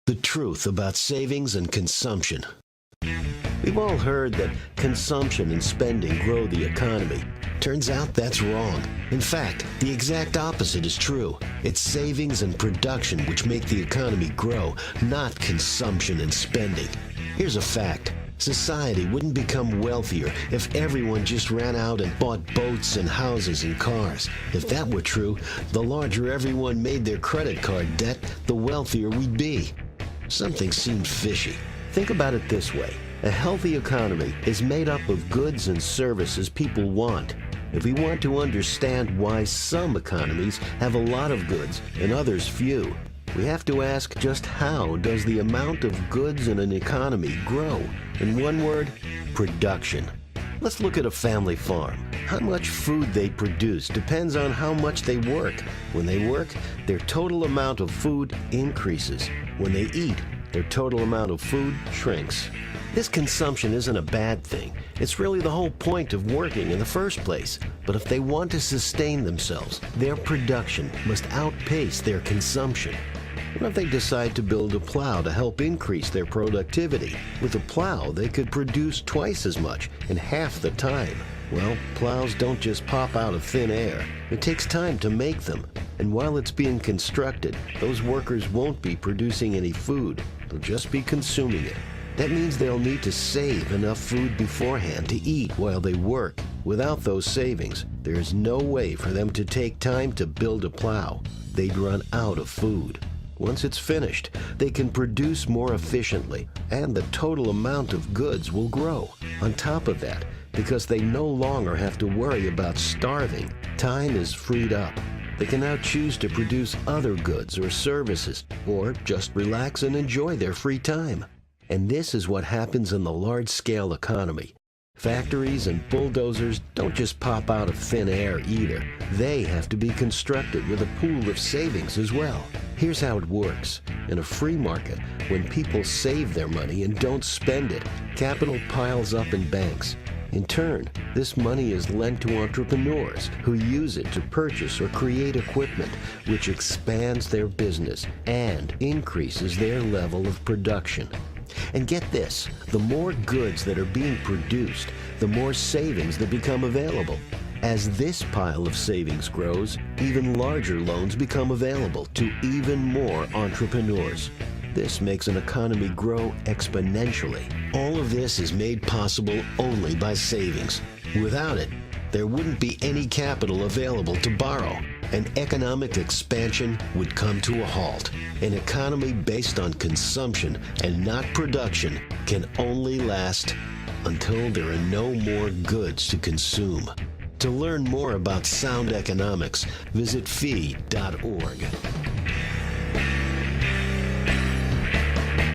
The truth about savings and consumption. We've all heard that consumption and spending grow the economy. Turns out that's wrong. In fact, the exact opposite is true. It's savings and production which make the economy grow, not consumption and spending. Here's a fact. Society wouldn't become wealthier if everyone just ran out and bought boats and houses and cars. If that were true, the larger everyone made their credit card debt, the wealthier we'd be. Something seemed fishy. Think about it this way. A healthy economy is made up of goods and services people want. If we want to understand why some economies have a lot of goods and others few, we have to ask just how does the amount of goods in an economy grow? In one word, production. Let's look at a family farm. How much food they produce depends on how much they work. When they work, their total amount of food increases. When they eat, their total amount of food shrinks. This consumption isn't a bad thing. It's really the whole point of working in the first place. But if they want to sustain themselves, their production must outpace their consumption. What if they decide to build a plow to help increase their productivity? With a plow, they could produce twice as much in half the time. Well, plows don't just pop out of thin air. It takes time to make them. And while it's being constructed, those workers won't be producing any food. They'll just be consuming it. That means they'll need to save enough food beforehand to eat while they work. Without those savings, there's no way for them to take time to build a plow. They'd run out of food. Once it's finished, they can produce more efficiently, and the total amount of goods will grow. On top of that, because they no longer have to worry about starving, time is freed up. They can now choose to produce other goods or services, or just relax and enjoy their free time. And this is what happens in the large-scale economy. Factories and bulldozers don't just pop out of thin air either. They have to be constructed with a pool of savings as well. Here's how it works. In a free market, when people save their money and don't spend it, capital piles up in banks. In turn, this money is lent to entrepreneurs who use it to purchase or create equipment, which expands their business and increases their level of production. And get this, the more goods that are being produced, the more savings that become available. As this pile of savings grows, even larger loans become available to even more entrepreneurs. This makes an economy grow exponentially. All of this is made possible only by savings. Without it, there wouldn't be any capital available to borrow, and economic expansion would come to a halt. An economy based on consumption and not production can only last until there are no more goods to consume. To learn more about sound economics, visit fee.org.